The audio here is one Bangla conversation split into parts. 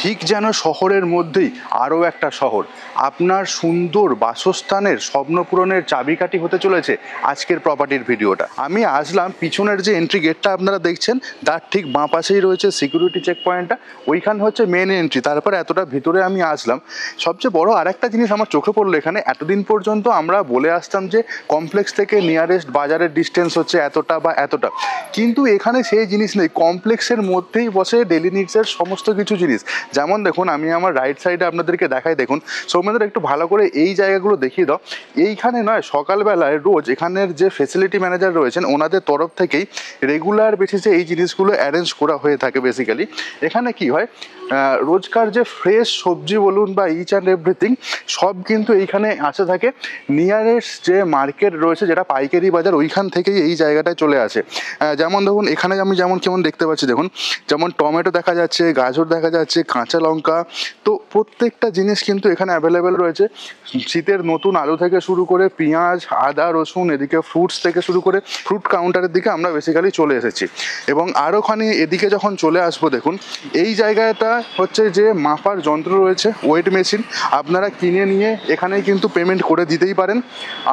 ঠিক যেন শহরের মধ্যেই আরও একটা শহর। আপনার সুন্দর বাসস্থানের স্বপ্নপূরণের চাবিকাঠি হতে চলেছে আজকের প্রপার্টির ভিডিওটা। আমি আসলাম পিছনের যে এন্ট্রি গেটটা আপনারা দেখছেন তার ঠিক বাঁ পাশেই রয়েছে সিকিউরিটি চেক পয়েন্টটা, ওইখান হচ্ছে মেন এন্ট্রি। তারপর এতটা ভিতরে আমি আসলাম। সবচেয়ে বড় আরেকটা জিনিস আমার চোখে পড়লো এখানে, এতদিন পর্যন্ত আমরা বলে আসতাম যে কমপ্লেক্স থেকে নিয়ারেস্ট বাজারের ডিস্টেন্স হচ্ছে এতটা বা এতটা, কিন্তু এখানে সেই জিনিস নেই। কমপ্লেক্সের মধ্যেই বসে ডেলি নিডসের সমস্ত কিছু জিনিস। যেমন দেখুন, আমি আমার রাইট সাইডে আপনাদেরকে দেখাই, দেখুন সৌমেন্দ্র একটু ভালো করে এই জায়গাগুলো দেখিয়ে দাও। এইখানে নয়, সকালবেলায় রোজ এখানের যে ফেসিলিটি ম্যানেজার রয়েছেন ওনাদের তরফ থেকেই রেগুলার বেসিসে এই জিনিসগুলো অ্যারেঞ্জ করা হয়ে থাকে। বেসিক্যালি এখানে কি হয়, রোজকার যে ফ্রেশ সবজি বলুন বা ইচ অ্যান্ড এভরিথিং সব কিন্তু এইখানে আসে থাকে। নিয়ারেস্ট যে মার্কেট রয়েছে যেটা পাইকারি বাজার, ওইখান থেকেই এই জায়গাটায় চলে আসে। যেমন দেখুন এখানে আমি কেমন দেখতে পাচ্ছি, দেখুন যেমন টমেটো দেখা যাচ্ছে, গাজর দেখা যাচ্ছে, কাঁচা লঙ্কা, তো প্রত্যেকটা জিনিস কিন্তু এখানে অ্যাভেলেবেল রয়েছে। শীতের নতুন আলু থেকে শুরু করে পেঁয়াজ, আদা, রসুন, এদিকে ফ্রুটস থেকে শুরু করে ফ্রুট কাউন্টারের দিকে আমরা বেসিক্যালি চলে এসেছি। এবং আরও খানি এদিকে যখন চলে আসবো, দেখুন এই জায়গাটা হচ্ছে যে মাপার যন্ত্র রয়েছে, ওয়েট মেশিন, আপনারা কিনে নিয়ে এখানেই কিন্তু পেমেন্ট করে দিতেই পারেন।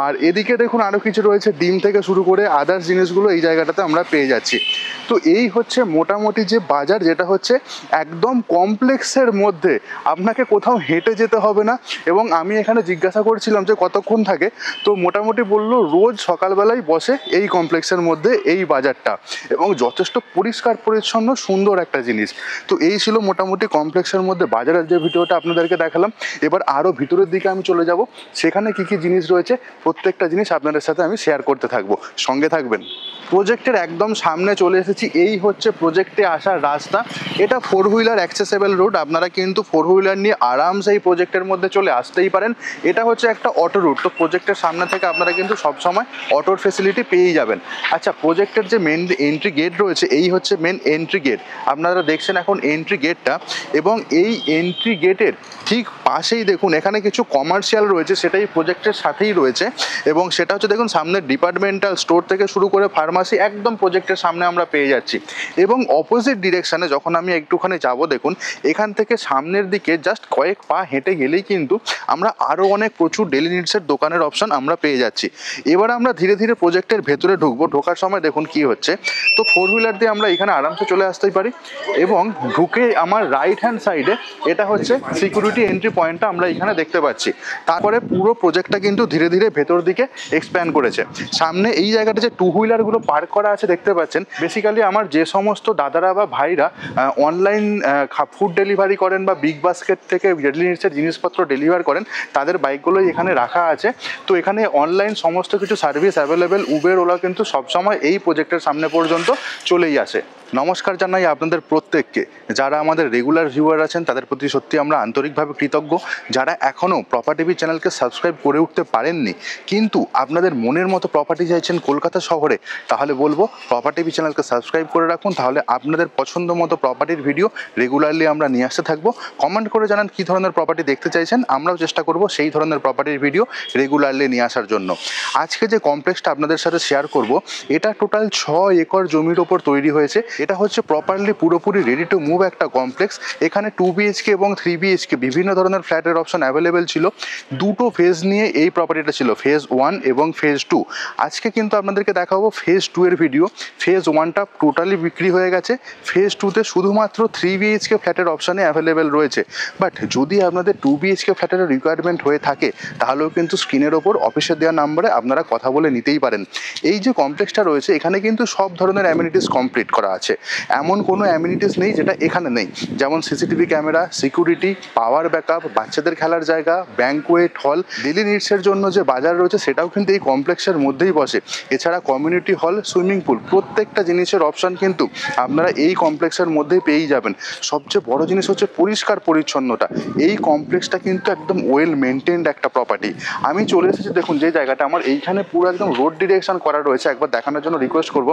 আর এদিকে দেখুন আরও কিছু রয়েছে, ডিম থেকে শুরু করে আদার্স জিনিসগুলো এই জায়গাটাতে আমরা পেয়ে যাচ্ছি। তো এই হচ্ছে মোটামুটি যে বাজার, যেটা হচ্ছে একদম কমপ্লেক্সের মধ্যে, আপনাকে কোথাও হেঁটে যেতে হবে না। এবং আমি এখানে জিজ্ঞাসা করছিলাম যে কতক্ষণ থাকে, তো মোটামুটি বললো রোজ সকালবেলায় বসে এই কমপ্লেক্সের মধ্যে এই বাজারটা, এবং যথেষ্ট পরিষ্কার পরিচ্ছন্ন সুন্দর একটা জিনিস। তো এই ছিল মোটামুটি কমপ্লেক্সের মধ্যে বাজারের যে ভিডিওটা আপনাদেরকে দেখালাম। এবার আরও ভিতরের দিকে আমি চলে যাব, সেখানে কী কী জিনিস রয়েছে প্রত্যেকটা জিনিস আপনাদের সাথে আমি শেয়ার করতে থাকবো, সঙ্গে থাকবেন। প্রজেক্টের একদম সামনে চলে এসেছি। এই হচ্ছে প্রজেক্টে আসার রাস্তা। এটা 4 হুইলার অ্যাক্সেসেবল রুট, আপনারা কিন্তু 4 হুইলার নিয়ে আরামসে এই প্রজেক্টের মধ্যে চলে আসতেই পারেন। এটা হচ্ছে একটা অটো রুট, তো প্রজেক্টের সামনে থেকে আপনারা কিন্তু সবসময় অটোর ফেসিলিটি পেয়েই যাবেন। আচ্ছা, প্রজেক্টের যে মেন এন্ট্রি গেট রয়েছে, এই হচ্ছে মেন এন্ট্রি গেট। আপনারা দেখছেন এখন এন্ট্রি গেটটা, এবং এই এন্ট্রি গেটের ঠিক পাশেই দেখুন এখানে কিছু কমার্শিয়াল রয়েছে, সেটাই প্রজেক্টের সাথেই রয়েছে। এবং সেটা হচ্ছে দেখুন সামনে ডিপার্টমেন্টাল স্টোর থেকে শুরু করে ফার্মাসি একদম প্রজেক্টের সামনে আমরা পেয়ে যাচ্ছি। এবং অপোজিট ডিরেকশানে যখন আমি একটুখানি যাব, দেখুন এখান থেকে সামনের দিকে জাস্ট কয়েক পা হেঁটে গেলেই কিন্তু আমরা আরও অনেক প্রচুর ডেলি নিডসের দোকানের অপশান আমরা পেয়ে যাচ্ছি। এবার আমরা ধীরে ধীরে প্রজেক্টের ভেতরে ঢুকবো। ঢোকার সময় দেখুন কি হচ্ছে, তো 4 হুইলার দিয়ে আমরা এখানে আরামসে চলে আসতেই পারি। এবং ঢুকে আমার রাইট হ্যান্ড সাইডে এটা হচ্ছে সিকিউরিটি এন্ট্রি পয়েন্টটা আমরা এখানে দেখতে পাচ্ছি। তারপরে পুরো প্রজেক্টটা কিন্তু ধীরে ধীরে ভেতর দিকে এক্সপ্যান্ড করেছে। সামনে এই জায়গাটা যে 2 হুইলারগুলো পার্ক করা আছে দেখতে পাচ্ছেন, বেসিক্যালি আমার যে সমস্ত দাদারা বা ভাইরা অনলাইন ফুড ডেলিভারি করেন বা বিগ বাস্কেট থেকে ডেলি নিডসের জিনিসপত্র ডেলিভার করেন, তাদের বাইকগুলোই এখানে রাখা আছে। তো এখানে অনলাইন সমস্ত কিছু সার্ভিস অ্যাভেলেবেল, উবের, ওলা কিন্তু সবসময় এই প্রজেক্টের সামনে পর্যন্ত চলেই আসে। নমস্কার জানাই আপনাদের প্রত্যেককে। যারা আমাদের রেগুলার ভিউয়ার আছেন তাদের প্রতি সত্যি আমরা আন্তরিকভাবে কৃতজ্ঞ। যারা এখনও প্রপার্টি টিভি চ্যানেলকে সাবস্ক্রাইব করে উঠতে পারেননি, কিন্তু আপনাদের মনের মতো প্রপার্টি চাইছেন কলকাতা শহরে, তাহলে বলবো প্রপার্টি টিভি চ্যানেলকে সাবস্ক্রাইব করে রাখুন। তাহলে আপনাদের পছন্দ মতো প্রপার্টির ভিডিও রেগুলারলি আমরা নিয়ে আসতে থাকবো। কমেন্ট করে জানান কী ধরনের প্রপার্টি দেখতে চাইছেন, আমরাও চেষ্টা করব সেই ধরনের প্রপার্টির ভিডিও রেগুলারলি নিয়ে আসার জন্য। আজকে যে কমপ্লেক্সটা আপনাদের সাথে শেয়ার করব, এটা টোটাল 6 একর জমির ওপর তৈরি হয়েছে। এটা হচ্ছে প্রপারলি পুরোপুরি রেডি টু মুভ একটা কমপ্লেক্স। এখানে 2 BHK এবং 3 BHK বিভিন্ন ধরনের ফ্ল্যাটের অপশন অ্যাভেলেবেল ছিল। দুটো ফেজ নিয়ে এই প্রপার্টিটা ছিল, ফেজ 1 এবং ফেজ 2। আজকে কিন্তু আপনাদেরকে দেখাবো ফেজ 2 এর ভিডিও। ফেজ 1টা টোটালি বিক্রি হয়ে গেছে, ফেজ 2তে শুধুমাত্র 3 BHK ফ্ল্যাটের অপশানে অ্যাভেলেবেল রয়েছে। বাট যদি আপনাদের 2 BHK ফ্ল্যাটের রিকোয়ারমেন্ট হয়ে থাকে, তাহলেও কিন্তু স্ক্রিনের ওপর অফিসে দেওয়া নাম্বারে আপনারা কথা বলে নিতেই পারেন। এই যে কমপ্লেক্সটা রয়েছে, এখানে কিন্তু সব ধরনের অ্যামিনিটিস কমপ্লিট করা আছে। এমন কোনো অ্যামিনিটিস নেই যেটা এখানে নেই, যেমন CCTV camera, security, power backup, বাচ্চাদের খেলার জায়গা, ব্যাঙ্কোয়েট হল, ডেলি নিডসের জন্য যে বাজার রয়েছে সেটাও কিন্তু এই কমপ্লেক্সের মধ্যেই বসে। এছাড়া কমিউনিটি হল, সুইমিং পুল, প্রত্যেকটা জিনিসের অপশান কিন্তু আপনারা এই কমপ্লেক্সের মধ্যেই পেয়েই যাবেন। সবচেয়ে বড় জিনিস হচ্ছে পরিষ্কার পরিচ্ছন্নতা। এই কমপ্লেক্সটা কিন্তু একদম ওয়েল মেনটেন্ড একটা প্রপার্টি। আমি চলে এসেছি, দেখুন যে জায়গাটা আমার এইখানে পুরো একদম রোড ডিরেকশন করা রয়েছে, একবার দেখানোর জন্য রিকোয়েস্ট করব।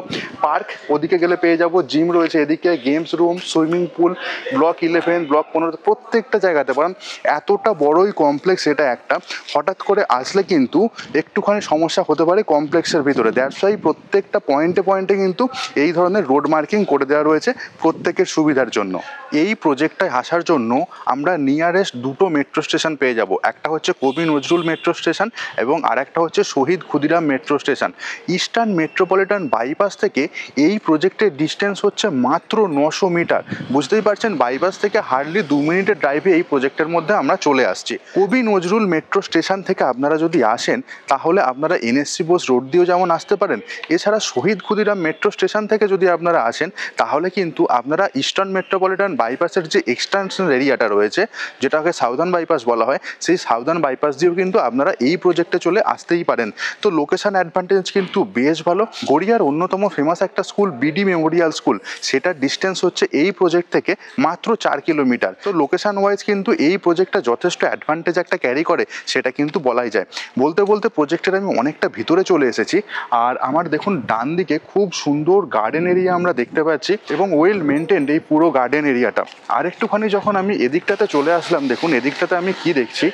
পার্ক ওদিকে গেলে পেয়ে যাবো, জিম রয়েছে, এদিকে games room, swimming pool, block 11, block 15, প্রত্যেকটা জায়গাতে পারেন। এতটা বড়ই কমপ্লেক্স এটা একটা, হঠাৎ করে আসলে কিন্তু একটুখানি সমস্যা হতে পারে কমপ্লেক্সের ভিতরে। দ্যাটস ওয়াই প্রত্যেকটা পয়েন্টে পয়েন্টে কিন্তু এই ধরনের রোড মার্কিং করে দেওয়া রয়েছে প্রত্যেকের সুবিধার জন্য। এই প্রজেক্টটায় আসার জন্য আমরা নিয়ারেস্ট দুটো মেট্রো স্টেশন পেয়ে যাব, একটা হচ্ছে কবি নজরুল মেট্রো স্টেশন এবং আরেকটা হচ্ছে Shahid Khudiram metro station. Eastern Metropolitan Bypass থেকে এই প্রজেক্টের ডিস্টেন্স হচ্ছে মাত্র 900 মিটার। বুঝতেই পারছেন, বাইপাস থেকে হার্ডলি 2 মিনিটের ড্রাইভে এই প্রজেক্টের মধ্যে আমরা চলে আসছি। কবি নজরুল মেট্রো স্টেশন থেকে আপনারা যদি আসেন তাহলে আপনারা এনএসসি বোস রোড দিয়েও যেমন আসতে পারেন, এছাড়া শহীদ ক্ষুদিরাম মেট্রো স্টেশন থেকে যদি আপনারা আসেন তাহলে কিন্তু আপনারা ইস্টার্ন মেট্রোপলিটন বাইপাসের যে এক্সটেনশন এরিয়াটা রয়েছে, যেটাকে সাউদার্ন বাইপাস বলা হয়, সেই সাউদার্ন বাইপাস দিয়েও কিন্তু আপনারা এই প্রজেক্টে চলে আসতেই পারেন। তো লোকেশন অ্যাডভান্টেজ কিন্তু বেশ ভালো। গড়িয়ার অন্যতম ফেমাস একটা স্কুল বিডি মেমোরিয়াল স্কুল, সেটার ডিস্টেন্স হচ্ছে এই প্রজেক্ট থেকে মাত্র 4 কিলোমিটার। তো লোকেশন ওয়াইজ কিন্তু এই প্রজেক্টটা যথেষ্ট অ্যাডভান্টেজ একটা ক্যারি করে, সেটা কিন্তু বলাই যায়। বলতে বলতে প্রজেক্টের আমি অনেকটা ভিতরে চলে এসেছি, আর আমার দেখুন ডান দিকে খুব সুন্দর গার্ডেন এরিয়া আমরা দেখতে পাচ্ছি এবং ওয়েল মেনটেন্ড এই পুরো গার্ডেন এরিয়াটা। আর একটুখানি যখন আমি এদিকটাতে চলে আসলাম, দেখুন এদিকটাতে আমি কি দেখছি,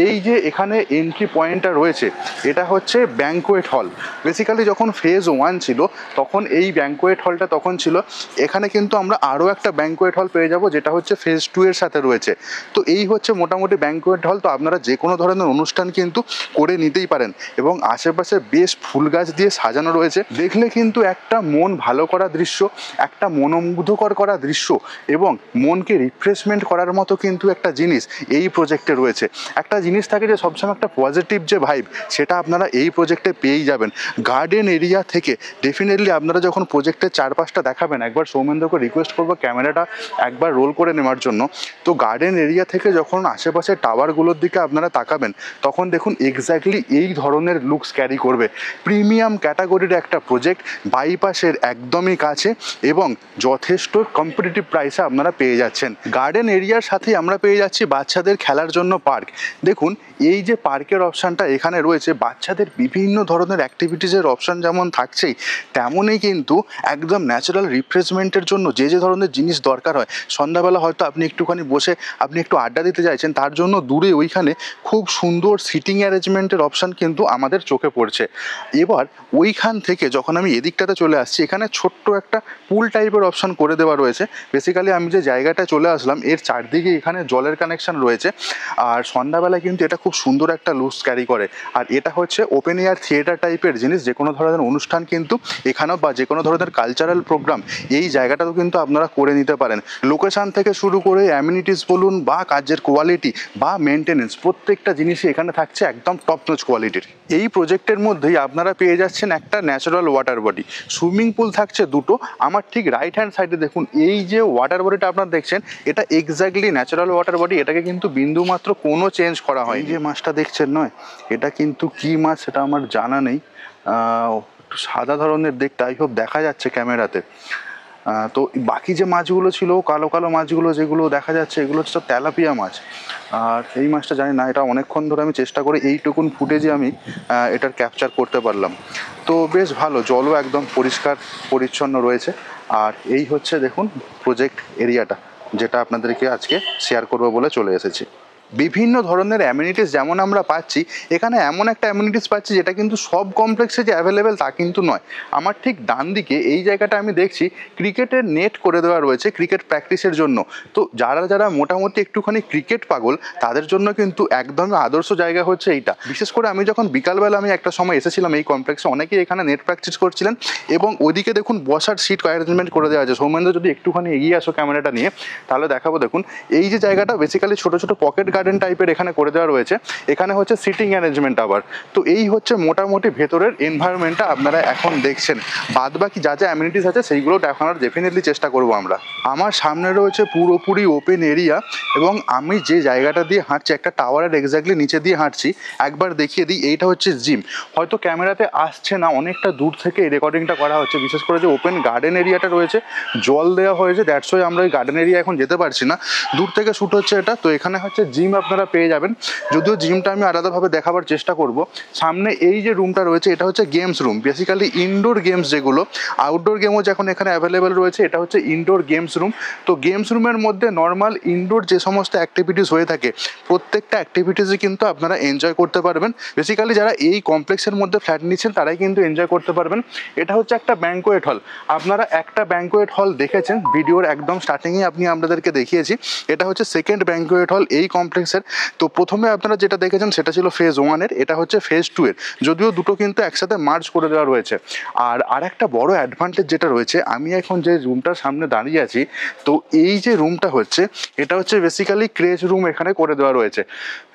এই যে এখানে এন্ট্রি পয়েন্টটা রয়েছে এটা হচ্ছে ব্যাঙ্কোয়েট হল। বেসিক্যালি যখন ফেজ 1 ছিল তখন এই ব্যাঙ্কোয়েট হলটা তখন ছিল, এখানে কিন্তু আমরা আরও একটা ব্যাঙ্কোয়েট হল পেয়ে যাব যেটা হচ্ছে ফেজ 2 এর সাথে রয়েছে। তো এই হচ্ছে মোটামুটি ব্যাঙ্কোয়েট হল। তো আপনারা যে কোনো ধরনের অনুষ্ঠান কিন্তু করে নিতেই পারেন এবং আশেপাশে বেশ ফুল গাছ দিয়ে সাজানো রয়েছে, দেখলে কিন্তু একটা মন ভালো করা দৃশ্য, একটা মনোমুগ্ধকর করা দৃশ্য এবং মনকে রিফ্রেশমেন্ট করার মতো কিন্তু একটা জিনিস এই প্রজেক্টে রয়েছে। একটা জিনিস থাকে যে সবসময় একটা পজিটিভ যে ভাইব, সেটা আপনারা এই প্রজেক্টে পেয়েই যাবেন। গার্ডেন এরিয়া থেকে ডেফিনেটলি আপনারা যখন প্রজেক্টের চারপাশটা দেখাবেন, একবার সৌমেন্দ্রকে রিকোয়েস্ট করবো ক্যামেরাটা একবার রোল করে নেওয়ার জন্য। তো গার্ডেন এরিয়া থেকে যখন আশেপাশের টাওয়ারগুলোর দিকে আপনারা তাকাবেন তখন দেখুন এক্স্যাক্টলি এই ধরনের লুকস ক্যারি করবে। প্রিমিয়াম ক্যাটাগরির একটা প্রজেক্ট, বাইপাসের একদমই কাছে এবং যথেষ্ট কম্পিটিটিভ প্রাইসে আপনারা পেয়ে যাচ্ছেন। গার্ডেন এরিয়ার সাথেই আমরা পেয়ে যাচ্ছি বাচ্চাদের খেলার জন্য পার্ক। দেখুন এই যে পার্কের অপশানটা এখানে রয়েছে, বাচ্চাদের বিভিন্ন ধরনের অ্যাক্টিভিটিসের অপশান যেমন থাকছেই, তেমনই কিন্তু একদম ন্যাচারাল রিফ্রেশমেন্টের জন্য যে যে ধরনের জিনিস দরকার হয়, সন্ধ্যাবেলা হয়তো আপনি একটুখানি বসে আপনি একটু আড্ডা দিতে চাইছেন, তার জন্য দূরে ওইখানে খুব সুন্দর সিটিং অ্যারেঞ্জমেন্টের অপশান কিন্তু আমাদের চোখে পড়ছে। এবার ওইখান থেকে যখন আমি এদিকটাতে চলে আসছি, এখানে ছোট্ট একটা পুল টাইপের অপশান করে দেওয়া রয়েছে। বেসিক্যালি আমি যে জায়গাটায় চলে আসলাম এর চারদিকে এখানে জলের কানেকশন রয়েছে, আর সন্ধ্যাবেলায় কিন্তু এটা খুব সুন্দর একটা লুকস ক্যারি করে। আর এটা হচ্ছে ওপেন এয়ার থিয়েটার টাইপের জিনিস, যে কোনো ধরনের অনুষ্ঠান কিন্তু এখানেও বা যে কোনো ধরনের কালচারাল প্রোগ্রাম এই জায়গাটাতেও কিন্তু আপনারা করে নিতে পারেন। লোকেশান থেকে শুরু করে অ্যামিনিটিস বলুন বা কাজের কোয়ালিটি বা মেনটেনেন্স, প্রত্যেকটা জিনিসই এখানে থাকছে একদম টপ নচ কোয়ালিটির। এই প্রজেক্টের মধ্যেই আপনারা পেয়ে যাচ্ছেন একটা natural water body, swimming pool থাকছে দুটো। আমার ঠিক রাইট হ্যান্ড সাইডে দেখুন এই যে ওয়াটার বডিটা আপনারা দেখছেন, এটা এক্স্যাক্টলি ন্যাচারাল ওয়াটার বডি, এটাকে কিন্তু বিন্দুমাত্র কোনো চেঞ্জ করা হয়। যে মাছটা দেখছেন নয়, এটা কিন্তু কি মাছ সেটা আমার জানা নেই, একটু সাদা ধরনের দেখতে, আই হোপ দেখা যাচ্ছে ক্যামেরাতে। তো বাকি যে মাছগুলো ছিল কালো কালো মাছগুলো যেগুলো দেখা যাচ্ছে, এগুলো হচ্ছে তেলাপিয়া মাছ। আর এই মাছটা জানি না, এটা অনেকক্ষণ ধরে আমি চেষ্টা করে এইটুকুন ফুটেজে আমি এটার ক্যাপচার করতে পারলাম। তো বেশ ভালো, জলও একদম পরিষ্কার পরিচ্ছন্ন রয়েছে। আর এই হচ্ছে দেখুন প্রজেক্ট এরিয়াটা, যেটা আপনাদেরকে আজকে শেয়ার করবো বলে চলে এসেছি। বিভিন্ন ধরনের অ্যামিনিটিস যেমন আমরা পাচ্ছি, এখানে এমন একটা অ্যামিনিটিস পাচ্ছি যেটা কিন্তু সব কমপ্লেক্সে যে অ্যাভেলেবেল তা কিন্তু নয়। আমার ঠিক ডান দিকে এই জায়গাটা আমি দেখছি ক্রিকেটের নেট করে দেওয়া রয়েছে ক্রিকেট প্র্যাকটিসের জন্য। তো যারা যারা মোটামুটি একটুখানি ক্রিকেট পাগল তাদের জন্য কিন্তু একদমই আদর্শ জায়গা হচ্ছে এইটা। বিশেষ করে আমি যখন বিকালবেলা আমি একটা সময় এসেছিলাম এই কমপ্লেক্সে, অনেকেই এখানে নেট প্র্যাকটিস করছিলেন এবং ওইদিকে দেখুন বসার সিট অ্যারেঞ্জমেন্ট করে দেওয়া আছে। সৌমেন্দ্র যদি একটুখানি এগিয়ে আসো ক্যামেরাটা নিয়ে তাহলে দেখাবো। দেখুন এই যে জায়গাটা বেসিক্যালি ছোটো ছোটো পকেট গার্ডেন টাইপের এখানে করে দেওয়া রয়েছে, এখানে হচ্ছে সিটিং অ্যারেঞ্জমেন্ট আবার। তো এই হচ্ছে মোটামুটি ভেতরের এনভায়রনমেন্টটা আপনারা এখন দেখছেন। বাদ বাকি যা যা অ্যামিনিটিস আছে সেইগুলো দেখানোর ডেফিনেটলি চেষ্টা করবো আমরা। আমার সামনে রয়েছে পুরোপুরি ওপেন এরিয়া এবং আমি যে জায়গাটা দিয়ে হাঁটছি একটা টাওয়ারের এক্স্যাক্টলি নিচে দিয়ে হাঁটছি। একবার দেখিয়ে দিই, এইটা হচ্ছে জিম। হয়তো ক্যামেরাতে আসছে না, অনেকটা দূর থেকে এই রেকর্ডিংটা করা হচ্ছে। বিশেষ করে যে ওপেন গার্ডেন এরিয়াটা রয়েছে, জল দেওয়া হয়েছে, দ্যাটস ওয়াই আমরা ওই গার্ডেন এরিয়া এখন যেতে পারছি না, দূর থেকে শ্যুট হচ্ছে এটা। তো এখানে হচ্ছে জিম জিম আপনারা পেয়ে যাবেন। যদিও জিমটা আমি আলাদাভাবে দেখাবার চেষ্টা করব। সামনে এই যে রুমটা রয়েছে এটা হচ্ছে games room, basically indoor games যেগুলো, আউটডোর গেমও যখন এখানে অ্যাভেলেবেল রয়েছে, এটা হচ্ছে ইনডোর গেমস রুম। তো গেমস রুমের মধ্যে নর্মাল ইনডোর যে সমস্ত অ্যাক্টিভিটিস হয়ে থাকে প্রত্যেকটা অ্যাক্টিভিটিসই কিন্তু আপনারা এনজয় করতে পারবেন। বেসিক্যালি যারা এই কমপ্লেক্সের মধ্যে ফ্ল্যাট নিচ্ছেন তারাই কিন্তু এনজয় করতে পারবেন। এটা হচ্ছে একটা ব্যাঙ্কোয়েট হল। আপনারা একটা ব্যাঙ্কোয়েট হল দেখেছেন ভিডিওর একদম স্টার্টিংয়ে আপনি আপনাদেরকে দেখিয়েছি। এটা হচ্ছে সেকেন্ড ব্যাঙ্কোয়েট হল এই কমপ্লেক্সের। তো প্রথমে আপনারা যেটা দেখেছেন সেটা ছিল ফেজ 1-এর, এটা হচ্ছে ফেজ 2-এর, যদিও দুটো কিন্তু একসাথে মার্জ করে দেওয়া রয়েছে। আর একটা বড় অ্যাডভান্টেজ যেটা রয়েছে, আমি এখন যে রুমটার সামনে দাঁড়িয়ে আছি, তো এই যে রুমটা হচ্ছে এটা হচ্ছে বেসিক্যালি ক্রেজ রুম এখানে করে দেওয়া রয়েছে।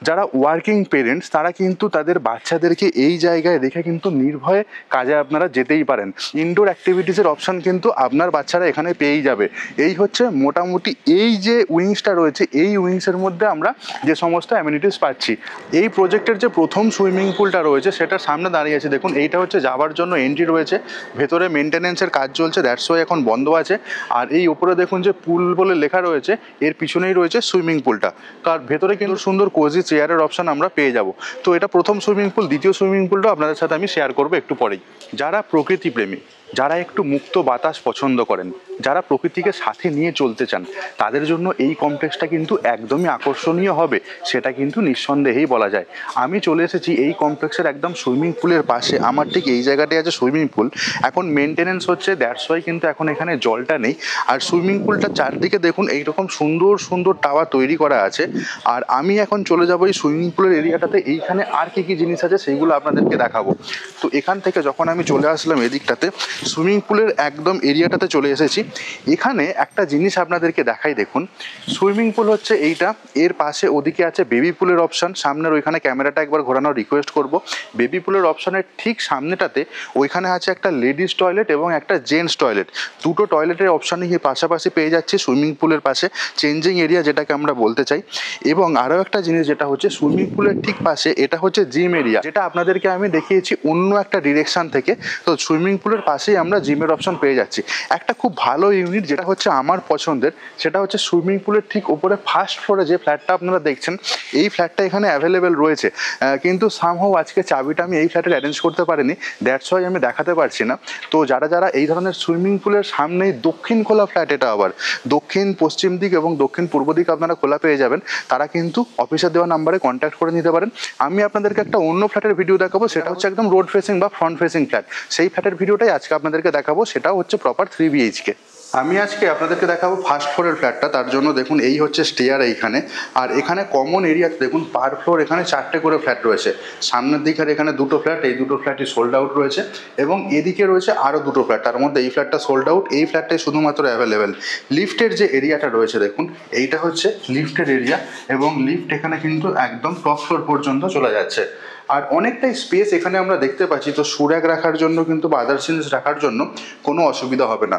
যারা ওয়ার্কিং পেরেন্টস তারা কিন্তু তাদের বাচ্চাদেরকে এই জায়গায় রেখে কিন্তু নির্ভয়ে কাজে আপনারা যেতেই পারেন। ইনডোর অ্যাক্টিভিটিসের অপশান কিন্তু আপনার বাচ্চারা এখানে পেয়েই যাবে। এই হচ্ছে মোটামুটি এই যে উইংসটা রয়েছে, এই উইংসের মধ্যে আমরা যে সমস্ত অ্যামিনিটিস পাচ্ছি। এই প্রজেক্টের যে প্রথম সুইমিং পুলটা রয়েছে সেটার সামনে দাঁড়িয়ে আছে দেখুন, এইটা হচ্ছে যাওয়ার জন্য এন্ট্রি রয়েছে। ভেতরে মেনটেনেন্সের কাজ চলছে, দ্যাটস ওয়াই এখন বন্ধ আছে। আর এই উপরে দেখুন যে পুল বলে লেখা রয়েছে, এর পিছনেই রয়েছে সুইমিং পুলটা। তার ভেতরে কিন্তু সুন্দর কোজি চেয়ারের অপশান আমরা পেয়ে যাব। তো এটা প্রথম সুইমিং পুল। দ্বিতীয় সুইমিং পুলটাও আপনাদের সাথে আমি শেয়ার করবো একটু পরেই। যারা প্রকৃতি প্রেমী, যারা একটু মুক্ত বাতাস পছন্দ করেন, যারা প্রকৃতিকে সাথে নিয়ে চলতে চান, তাদের জন্য এই কমপ্লেক্সটা কিন্তু একদমই আকর্ষণীয় হবে, সেটা কিন্তু নিঃসন্দেহেই বলা যায়। আমি চলে এসেছি এই কমপ্লেক্সের একদম সুইমিং পুলের পাশে। আমার ঠিক এই জায়গাটায় আছে সুইমিং পুল। এখন মেনটেনেন্স হচ্ছে, দ্যাটস ওয়াই কিন্তু এখন এখানে জলটা নেই। আর সুইমিং পুলটার চারদিকে দেখুন এইরকম সুন্দর সুন্দর টাওয়ার তৈরি করা আছে। আর আমি এখন চলে যাবো এই সুইমিং পুলের এরিয়াটাতে। এইখানে আর কি কি জিনিস আছে সেইগুলো আপনাদেরকে দেখাবো। তো এখান থেকে যখন আমি চলে আসলাম এদিকটাতে, সুইমিং পুলের একদম এরিয়াটাতে চলে এসেছি। এখানে একটা জিনিস আপনাদেরকে দেখাই, দেখুন সুইমিং পুল হচ্ছে এইটা, এর পাশে ওদিকে আছে বেবি পুলের অপশান। সামনের ওইখানে ক্যামেরাটা একবার ঘোরানোর রিকোয়েস্ট করব। বেবি পুলের অপশানের ঠিক সামনেটাতে ওইখানে আছে একটা লেডিস টয়লেট এবং একটা জেন্টস টয়লেট। দুটো টয়লেটের অপশানই পাশাপাশি পেয়ে যাচ্ছি সুইমিং পুলের পাশে, চেঞ্জিং এরিয়া যেটাকে আমরা বলতে চাই। এবং আরও একটা জিনিস যেটা হচ্ছে সুইমিং পুলের ঠিক পাশে, এটা হচ্ছে জিম এরিয়া, যেটা আপনাদেরকে আমি দেখিয়েছি অন্য একটা ডিরেকশন থেকে। তো সুইমিং পুলের পাশেই আমরা জিমের অপশন পেয়ে যাচ্ছি। একটা খুব ভালো ইউনিট যেটা হচ্ছে আমার পছন্দের, সেটা হচ্ছে সুইমিং পুলের ঠিক ওপরে ফার্স্ট ফ্লোরে যে ফ্ল্যাটটা আপনারা দেখছেন, এই ফ্ল্যাটটা এখানে অ্যাভেলেবেল রয়েছে। কিন্তু সামহাউ আজকে চাবিটা আমি এই ফ্ল্যাটের অ্যারেঞ্জ করতে পারিনি, দ্যাটস ওয়াই আমি দেখাতে পারছি না। তো যারা যারা এই ধরনের সুইমিং পুলের সামনেই দক্ষিণ খোলা ফ্ল্যাট, এটা আবার দক্ষিণ পশ্চিম দিক এবং দক্ষিণ পূর্ব দিক আপনারা খোলা পেয়ে যাবেন, তারা কিন্তু অফিসে দেওয়া নাম্বারে কন্ট্যাক্ট করে নিতে পারেন। আমি আপনাদেরকে একটা অন্য ফ্ল্যাটের ভিডিও দেখাবো, সেটা হচ্ছে একদম রোড ফেসিং বা ফ্রন্ট ফেসিং ফ্ল্যাট। সেই ফ্ল্যাটের ভিডিওটাই আজকে আপনাদেরকে দেখাবো, সেটাও হচ্ছে প্রপার 3 BHK। আমি আজকে আপনাদেরকে দেখাবো ফার্স্ট ফ্লোরের ফ্ল্যাটটা। তার জন্য দেখুন এই হচ্ছে স্টেয়ার এইখানে। আর এখানে কমন এরিয়াতে দেখুন পার ফ্লোর এখানে 4টে করে ফ্ল্যাট রয়েছে। সামনের দিকে এখানে দুটো ফ্ল্যাট, এই দুটো ফ্ল্যাটই সোল্ড আউট রয়েছে। এবং এদিকে রয়েছে আরও দুটো ফ্ল্যাট, তার মধ্যে এই ফ্ল্যাটটা সোল্ড আউট, এই ফ্ল্যাটটাই শুধুমাত্র অ্যাভেলেবেল। লিফটের যে এরিয়াটা রয়েছে দেখুন, এইটা হচ্ছে লিফটের এরিয়া এবং লিফট এখানে কিন্তু একদম টপ ফ্লোর পর্যন্ত চলে যাচ্ছে। আর অনেকটাই স্পেস এখানে আমরা দেখতে পাচ্ছি। তো সুরাগ রাখার জন্য কিন্তু বা আদার্স জিনিস রাখার জন্য কোনো অসুবিধা হবে না।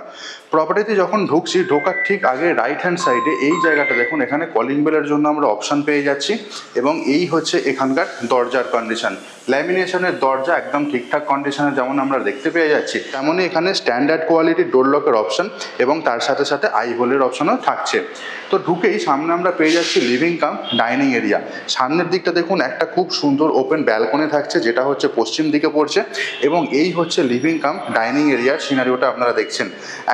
প্রপার্টিতে যখন ঢুকছি, ঢোকার ঠিক আগে রাইট হ্যান্ড সাইডে এই জায়গাটা দেখুন, এখানে কলিং বেলের জন্য আমরা অপশান পেয়ে যাচ্ছি। এবং এই হচ্ছে এখানকার দরজার কন্ডিশন। ল্যামিনেশনের দরজা একদম ঠিকঠাক কন্ডিশনে যেমন আমরা দেখতে পেয়ে যাচ্ছি, তেমনই এখানে স্ট্যান্ডার্ড কোয়ালিটির ডোর লকের অপশান এবং তার সাথে সাথে আই হোলের অপশানও থাকছে। তো ঢুকেই সামনে আমরা পেয়ে যাচ্ছি লিভিং কাম ডাইনিং এরিয়া। সামনের দিকটা দেখুন একটা খুব সুন্দর ওপেন ব্যালকনি থাকছে, যেটা হচ্ছে পশ্চিম দিকে পড়ছে। এবং এই হচ্ছে লিভিং কাম ডাইনিং এরিয়ার সিনারিওটা আপনারা দেখছেন।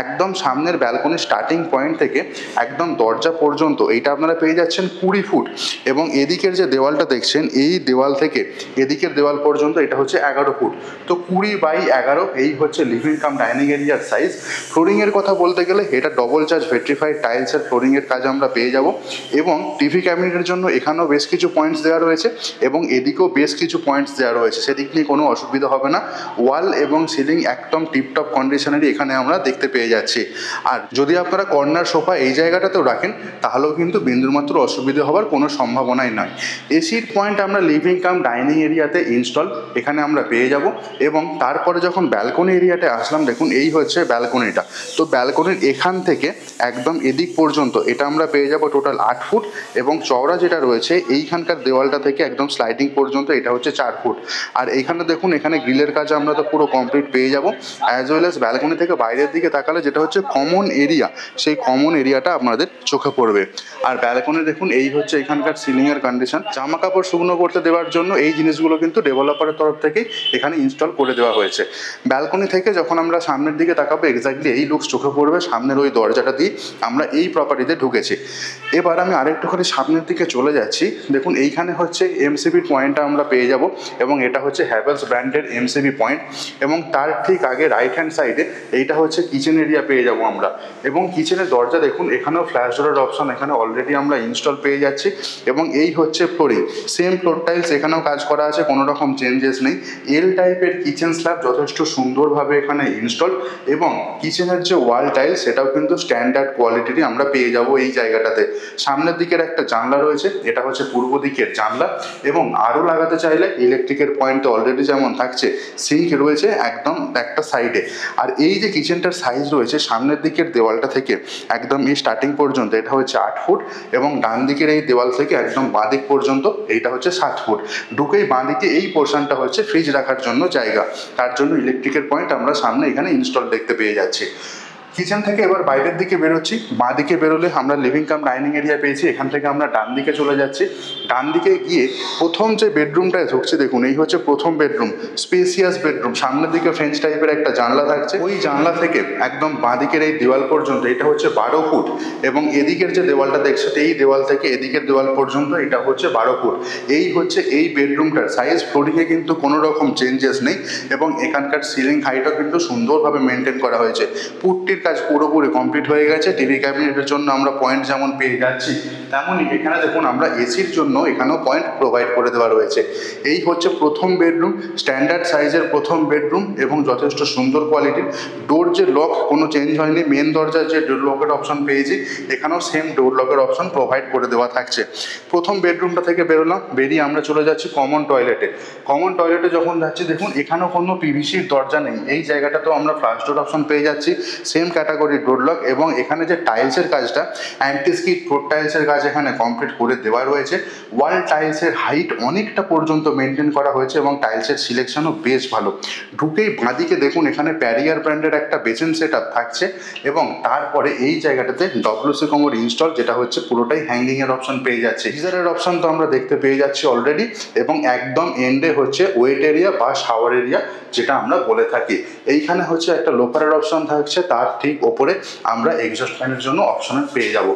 একদম সামনের ব্যালকনি স্টার্টিং পয়েন্ট থেকে একদম দরজা পর্যন্ত এইটা আপনারা পেয়ে যাচ্ছেন 20 ফুট। এবং এদিকের যে দেওয়ালটা দেখছেন, এই দেওয়াল থেকে এদিকের দেওয়াল পর্যন্ত এটা হচ্ছে 11 ফুট। তো 20/11 এই হচ্ছে লিভিং কাম ডাইনিং এরিয়ার সাইজ। ফ্লোরিংয়ের কথা বলতে গেলে এটা ডবল চার্জ ভেট্রিফাইড টাইলসের ফ্লোরিংয়ের কাজ আমরা পেয়ে যাব। এবং টিভি ক্যাবিনেটের জন্য এখানেও বেশ কিছু পয়েন্টস দেওয়া রয়েছে এবং এদিকেও বেশ কিছু পয়েন্টস দেওয়া রয়েছে, সেদিক নিয়ে কোনো অসুবিধা হবে না। ওয়াল এবং সিলিং একদম টিপটপ কন্ডিশনেরই এখানে আমরা দেখতে পেয়ে যাচ্ছি। আর যদি আপনারা কর্নার সোফা এই জায়গাটাতেও রাখেন, তাহলেও কিন্তু বিন্দুমাত্র অসুবিধা হওয়ার কোনো সম্ভাবনাই নয়। এসির পয়েন্ট আমরা লিভিং কাম ডাইনিং এরিয়াতে ইনস্টল এখানে আমরা পেয়ে যাব। এবং তারপরে যখন ব্যালকনি এরিয়াতে আসলাম, দেখুন এই হচ্ছে ব্যালকনিটা। তো ব্যালকনির এখান থেকে একদম এদিক পর্যন্ত এটা আমরা পেয়ে যাব টোটাল 8 ফুট। এবং চওড়া যেটা রয়েছে এইখানকার দেওয়ালটা থেকে একদম স্লাইডিং পর্যন্ত এটা হচ্ছে হচ্ছে 4 ফুট। আর এইখানে দেখুন, এখানে গ্রিলের কাজ আমরা তো পুরো কমপ্লিট পেয়ে যাব। অ্যাজ ওয়েল অ্যাজ ব্যালকনি থেকে বাইরের দিকে তাকালে যেটা হচ্ছে কমন এরিয়া, সেই কমন এরিয়াটা আপনাদের চোখে পড়বে। আর ব্যালকনি দেখুন, এই হচ্ছে এখানকার সিলিংয়ের কন্ডিশন। জামা কাপড় শুকনো করতে দেওয়ার জন্য এই জিনিসগুলো কিন্তু ডেভেলপারের তরফ থেকেই এখানে ইনস্টল করে দেওয়া হয়েছে। ব্যালকনি থেকে যখন আমরা সামনের দিকে তাকাবো, এক্স্যাক্টলি এই লুকস চোখে পড়বে। সামনের ওই দরজাটা দিয়ে আমরা এই প্রপার্টিতে ঢুকেছি। এবার আমি আরেকটুখানি সামনের দিকে চলে যাচ্ছি। দেখুন, এইখানে হচ্ছে এমসিবি পয়েন্টটা আমরা পেয়ে যাব, এবং এটা হচ্ছে হ্যাভেলস ব্র্যান্ডের এমসিবি পয়েন্ট। এবং তার ঠিক আগে রাইট হ্যান্ড সাইডে এইটা হচ্ছে কিচেন এরিয়া পেয়ে যাব আমরা। এবং কিচেনের দরজা দেখুন, এখানেও ফ্ল্যাশ ডোরের অপশন এখানে অলরেডি আমরা ইনস্টল পেয়ে যাচ্ছি। এবং এই হচ্ছে ফ্লোরিং, সেম ফ্লোর টাইলস এখানেও কাজ করা আছে, কোনো রকম চেঞ্জেস নেই। এল টাইপের কিচেন স্ল্যাব যথেষ্ট সুন্দরভাবে এখানে ইনস্টল, এবং কিচেনের যে ওয়াল টাইলস সেটাও কিন্তু স্ট্যান্ডার্ড কোয়ালিটিরই আমরা পেয়ে যাব এই জায়গাটাতে। সামনের দিকের একটা জানলা রয়েছে, এটা হচ্ছে পূর্ব দিকের জানলা। এবং আরও লাগাতে চাইলে ইলেকট্রিকের পয়েন্ট অলরেডি যেমন থাকছে, সিঙ্ক রয়েছে একদম একটা সাইডে। আর এই যে কিচেনটার সাইজ রয়েছে, সামনের দিকের দেওয়ালটা থেকে একদম এই স্টার্টিং পর্যন্ত এটা হচ্ছে 8 ফুট, এবং ডান দিকের এই দেওয়াল থেকে একদম বাঁ দিক পর্যন্ত এইটা হচ্ছে 7 ফুট। ঢুকেই বাঁ দিকে এই পোর্শনটা হচ্ছে ফ্রিজ রাখার জন্য জায়গা, তার জন্য ইলেকট্রিকের পয়েন্ট আমরা সামনে এখানে ইনস্টল দেখতে পেয়ে যাচ্ছি। কিচেন থেকে এবার বাইরের দিকে বেরোচ্ছি। বাঁ দিকে বেরোলে আমরা লিভিং কাম ডাইনিং এরিয়া পেয়েছি। এখান থেকে আমরা ডান দিকে চলে যাচ্ছি। ডান দিকে গিয়ে প্রথম যে বেডরুমটায় ঢুকছি, দেখুন এই হচ্ছে প্রথম বেডরুম, স্পেসিয়াস বেডরুম। সামনের দিকে ফ্রেঞ্চ টাইপের একটা জানলা থাকছে। ওই জানলা থেকে একদম বাঁ দিকের এই দেওয়াল পর্যন্ত এটা হচ্ছে 12 ফুট, এবং এদিকের যে দেওয়ালটা দেখছো, এই দেওয়াল থেকে এদিকের দেওয়াল পর্যন্ত এটা হচ্ছে 12 ফুট। এই হচ্ছে এই বেডরুমটার সাইজ। ফ্লোরিংয়ে কিন্তু কোনো রকম চেঞ্জেস নেই, এবং এখানকার সিলিং হাইটও কিন্তু সুন্দরভাবে মেনটেন করা হয়েছে। পুটটির কাজ পুরোপুরি কমপ্লিট হয়ে গেছে। টিভি ক্যাবিনেটের জন্য আমরা পয়েন্ট যেমন পেয়ে যাচ্ছি, তেমনই এখানে দেখুন আমরা এসির জন্য এখানেও পয়েন্ট প্রোভাইড করে দেওয়া রয়েছে। এই হচ্ছে প্রথম বেডরুম, স্ট্যান্ডার্ড সাইজের প্রথম বেডরুম, এবং যথেষ্ট সুন্দর কোয়ালিটির। ডোর যে লক কোনো চেঞ্জ হয়নি। মেন দরজার যে ডোর লকের অপশন পেয়েছি, এখানেও সেম ডোর লকের অপশন প্রোভাইড করে দেওয়া থাকছে। প্রথম বেডরুমটা থেকে বেরোলাম, বেরিয়ে আমরা চলে যাচ্ছি কমন টয়লেটে। কমন টয়লেটে যখন যাচ্ছি, দেখুন এখানেও কোনো পিভিসির দরজা নেই। এই জায়গাটাতেও আমরা ফ্লাশ ডোর অপশন পেয়ে যাচ্ছি, সেম ক্যাটাগরির ডোর লক। এবং এখানে যে টাইলসের কাজটা, অ্যান্টি স্কিড ফ্লোর টাইলসের কাজ এখানে কমপ্লিট করে দেওয়া রয়েছে। ওয়াল টাইলসের হাইট অনেকটা পর্যন্ত মেনটেন করা হয়েছে, এবং টাইলসের সিলেকশনও বেশ ভালো। ঢুকেই বাঁদিকে দেখুন এখানে প্যারিয়ার ব্র্যান্ডের একটা বেসিন সেট আপ থাকছে, এবং তারপরে এই জায়গাটাতে ডব্লিউসি কমোড ইনস্টল, যেটা হচ্ছে পুরোটাই হ্যাঙ্গিংয়ের অপশন পেয়ে যাচ্ছে। গিজারের অপশন তো আমরা দেখতে পেয়ে যাচ্ছি অলরেডি, এবং একদম এন্ডে হচ্ছে ওয়েট এরিয়া বা শাওয়ার এরিয়া, যেটা আমরা বলে থাকি। এইখানে হচ্ছে একটা লোপারের অপশন থাকছে, তার ঠিক ওপরে আমরা এক্সস্ট ফ্যানের জন্য অপশন পেয়ে যাব।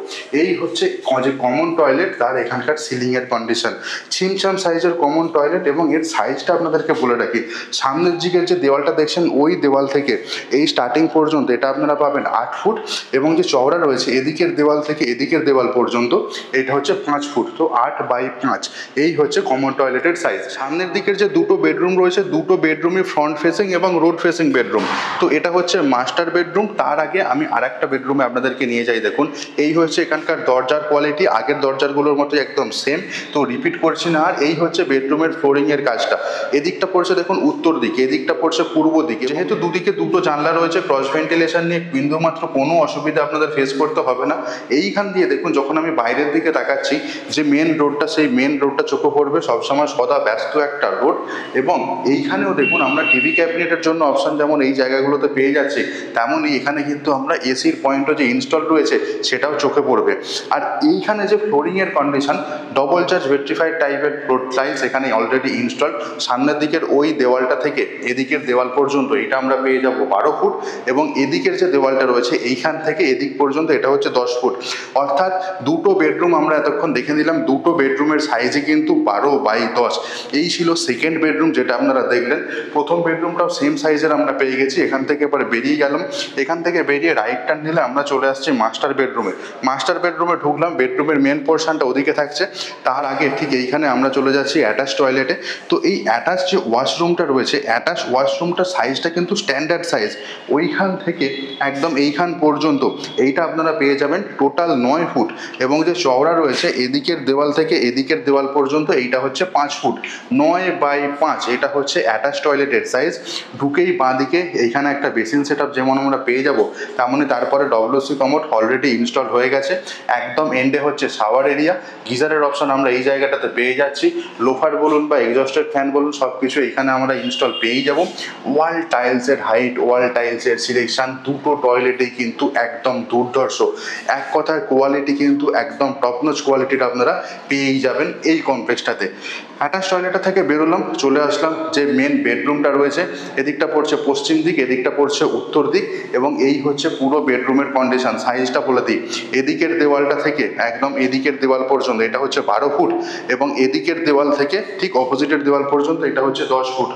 এই হচ্ছে যে কমন টয়লেট, তার এখানকার সিলিংয়ের কন্ডিশন। ছিমছাম সাইজের কমন টয়লেট, এবং এর সাইজটা আপনাদেরকে বলে রাখি। সামনের দিকের যে দেওয়ালটা দেখছেন, ওই দেওয়াল থেকে এই স্টার্টিং পর্যন্ত এটা আপনারা পাবেন 8 ফুট, এবং যে চওড়া রয়েছে এদিকের দেওয়াল থেকে এদিকের দেওয়াল পর্যন্ত এটা হচ্ছে 5 ফুট। তো 8x5 এই হচ্ছে কমন টয়লেটের সাইজ। সামনের দিকের যে দুটো বেডরুম রয়েছে, দুটো বেডরুমই ফ্রন্ট ফেসিং এবং রোড ফেসিং বেডরুম। তো এটা হচ্ছে মাস্টার বেডরুম। তার আগে আমি আরেকটা বেডরুমে আপনাদেরকে নিয়ে যাই। দেখুন এই হচ্ছে এখানকার দরজার কোয়ালিটি, আগের দরজাগুলোর মতো একদম সেম, তো রিপিট করছি না। আর এই হচ্ছে বেডরুমের ফ্লোরিংয়ের কাজটা। এদিকটা পড়ছে দেখুন উত্তর দিকে, এদিকটা পড়ছে পূর্ব দিকে। যেহেতু দুদিকে দুটো জানলা রয়েছে, ক্রস ভেন্টিলেশন নিয়ে বিন্দুমাত্র কোনো অসুবিধা আপনাদের ফেস করতে হবে না। এইখান দিয়ে দেখুন, যখন আমি বাইরের দিকে তাকাচ্ছি, যে মেন রোডটা, সেই মেন রোডটা চোখে পড়বে। সবসময় সদা ব্যস্ত একটা রোড। এবং এইখানেও দেখুন আমরা টিভি ক্যাবিনেটের জন্য অপশন যেমন এই জায়গাগুলোতে পেয়ে যাচ্ছি, তেমনই এখানে কিন্তু আমরা এসির পয়েন্টও যে ইনস্টল রয়েছে সেটাও চোখে পড়বে। আর এইখানে যে ফ্লোরিংয়ের কন্ডিশন, ডবল চার্জ ভেট্রিফাইড টাইপের ফ্লোর টাইলস এখানে অলরেডি ইনস্টল। সামনের দিকের ওই দেওয়ালটা থেকে এদিকের দেওয়াল পর্যন্ত এটা আমরা পেয়ে যাব 12 ফুট, এবং এদিকের যে দেওয়ালটা রয়েছে এইখান থেকে এদিক পর্যন্ত এটা হচ্ছে 10 ফুট। অর্থাৎ দুটো বেডরুম আমরা এতক্ষণ দেখে নিলাম, দুটো বেডরুমের সাইজে কিন্তু 12x10। এই ছিল সেকেন্ড বেডরুম, যেটা আপনারা দেখলেন। প্রথম বেডরুমটাও সেম সাইজের আমরা পেয়ে গেছি। এখান থেকে এবার বেরিয়ে গেলাম। এখান থেকে বেরিয়ে রাইট টার্ন নিলে আমরা চলে আসছি মাস্টার বেডরুমে। মাস্টার বেডরুমে ঢুকলাম, বেডরুমের মেন পোর্শনটা ওদিকে থাকছে। তার আগে ঠিক এইখানে আমরা চলে যাচ্ছি অ্যাটাচ টয়লেটে। তো এই অ্যাটাচ যে ওয়াশরুমটা রয়েছে, অ্যাটাচ ওয়াশরুমটার সাইজটা কিন্তু স্ট্যান্ডার্ড সাইজ। ওইখান থেকে একদম এইখান পর্যন্ত এইটা আপনারা পেয়ে যাবেন টোটাল 9 ফুট, এবং যে চওড়া রয়েছে এদিকের দেওয়াল থেকে এদিকের দেওয়াল পর্যন্ত এইটা হচ্ছে 5 ফুট। 9x5 এটা হচ্ছে অ্যাটাচ টয়লেটের সাইজ। ঢুকেই বাঁ দিকে এইখানে একটা বেসিন সেট আপ যেমন আমরা পেয়ে যাব, তার মানে তারপরে ডব্লিউসি কমোড অলরেডি ইনস্টল হয়ে গেছে। একদম এন্ডে হচ্ছে শাওয়ার এরিয়া, গিজারের অপশন আমরা এই জায়গাটাতে পেয়ে যাচ্ছি। লোফার বলুন বা এক্সস্টেড ফ্যান বলুন সব কিছু এখানে আমরা ইনস্টল পেয়েই যাব। ওয়াল টাইলসের হাইট, ওয়াল টাইলসের সিলেকশন, দুটো টয়লেটেই কিন্তু একদম দুর্ধর্ষ। এক কথায় কোয়ালিটি কিন্তু একদম টপনচ কোয়ালিটির আপনারা পেয়েই যাবেন এই কমপ্লেক্সটাতে। অ্যাটাচ টয়লেটটা থেকে বেরোলাম, চলে আসলাম যে মেন বেডরুমটা রয়েছে। এদিকটা পড়ছে পশ্চিম দিক, এদিকটা পড়ছে উত্তর দিক, এবং এই হচ্ছে পুরো বেডরুমের কন্ডিশন। সাইজটা বলে দিই, এদিকের দেওয়ালটা থেকে একদম এদিকের দেওয়াল পর্যন্ত এটা হচ্ছে 12 ফুট, এবং এদিকের দেওয়াল থেকে ঠিক অপোজিটের দেওয়াল পর্যন্ত এটা হচ্ছে 10 ফুট।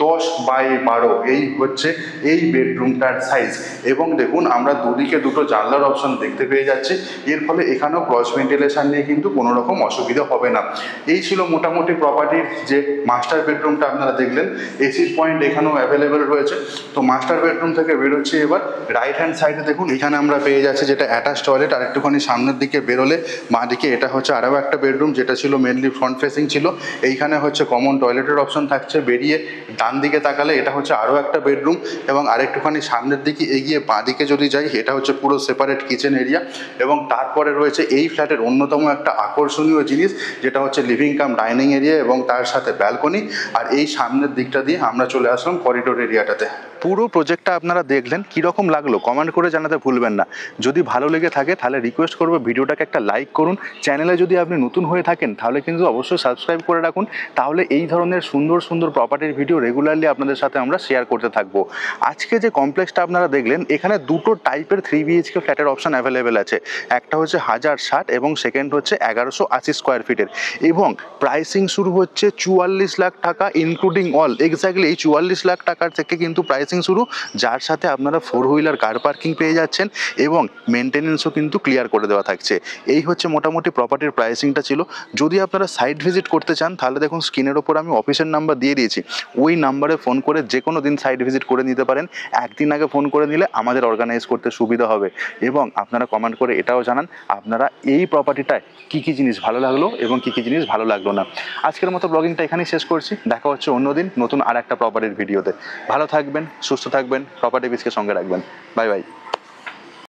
10x12 এই হচ্ছে এই বেডরুমটার সাইজ। এবং দেখুন আমরা দুদিকে দুটো জানলার অপশন দেখতে পেয়ে যাচ্ছি, এর ফলে এখানেও ক্রস ভেন্টিলেশন নিয়ে কিন্তু কোনো রকম অসুবিধা হবে না। এই ছিল মোটামুটি প্রপার্টির যে মাস্টার বেডরুমটা আপনারা দেখলেন। এসির পয়েন্ট এখানেও অ্যাভেলেবেল রয়েছে। তো মাস্টার বেডরুম থেকে বেরোচ্ছে এবার রাইট হ্যান্ড সাইডে, দেখুন এখানে আমরা পেয়ে যাচ্ছি যেটা অ্যাটাচ টয়লেট। আর একটুখানি সামনের দিকে বেরোলে বাঁ দিকে এটা হচ্ছে আরও একটা বেডরুম, যেটা ছিল মেনলি ফ্রন্ট ফেসিং ছিল। এইখানে হচ্ছে কমন টয়লেটের অপশন থাকছে। বেরিয়ে ডান দিকে তাকালে এটা হচ্ছে আরও একটা বেডরুম, এবং আরেকটুখানি সামনের দিকে এগিয়ে বাঁ দিকে যদি যাই এটা হচ্ছে পুরো সেপারেট কিচেন এরিয়া। এবং তারপরে রয়েছে এই ফ্ল্যাটের অন্যতম একটা আকর্ষণীয় জিনিস, যেটা হচ্ছে লিভিং কাম ডাইনিং এরিয়া এবং তার সাথে ব্যালকনি। আর এই সামনের দিকটা দিয়ে আমরা চলে আসলাম করিডোর এরিয়াটাতে। পুরো প্রজেক্টটা আপনারা দেখলেন, কীরকম লাগলো কমেন্ট করে জানাতে ভুলবেন না। যদি ভালো লেগে থাকে তাহলে রিকোয়েস্ট করবো ভিডিওটাকে একটা লাইক করুন। চ্যানেলে যদি আপনি নতুন হয়ে থাকেন তাহলে কিন্তু অবশ্যই সাবস্ক্রাইব করে রাখুন, তাহলে এই ধরনের সুন্দর সুন্দর প্রপার্টির ভিডিও রেগুলারলি আপনাদের সাথে আমরা শেয়ার করতে থাকবো। আজকে যে কমপ্লেক্সটা আপনারা দেখলেন, এখানে দুটো টাইপের 3 BHK ফ্ল্যাটের অপশন অ্যাভেলেবেল আছে। একটা হচ্ছে 1060 এবং সেকেন্ড হচ্ছে 1180 স্কোয়ার ফিটের, এবং প্রাইসিং শুরু হচ্ছে 44 লাখ টাকা ইনক্লুডিং অল। এক্স্যাক্টলি এই 44 লাখ টাকার থেকে কিন্তু প্রাইসিং শুরু, যার সাথে আপনারা 4 হুইলার কার পার্কিং পেয়ে যাচ্ছেন এবং মেনটেনেন্সও কিন্তু ক্লিয়ার করে দেওয়া থাকছে। এই হচ্ছে মোটামুটি প্রপার্টির প্রাইসিংটা ছিল। যদি আপনারা সাইট ভিজিট করতে চান তাহলে দেখুন স্ক্রিনের ওপর আমি অফিসের নাম্বার দিয়ে দিয়েছি, ওই নাম্বারে ফোন করে যে কোনো দিন সাইট ভিজিট করে নিতে পারেন। একদিন আগে ফোন করে নিলে আমাদের অর্গানাইজ করতে সুবিধা হবে। এবং আপনারা কমেন্ট করে এটাও জানান আপনারা এই প্রপার্টিটায় কী কী জিনিস ভালো লাগলো এবং কী কী জিনিস ভালো লাগলো না। আজকের মতো ব্লগিংটা এখানেই শেষ করছি, দেখা হচ্ছে অন্যদিন নতুন আর একটা প্রপার্টির ভিডিওতে। ভালো থাকবেন, সুস্থ থাকবেন, প্রপার্টি বিজকে সঙ্গে রাখবেন। Bye bye.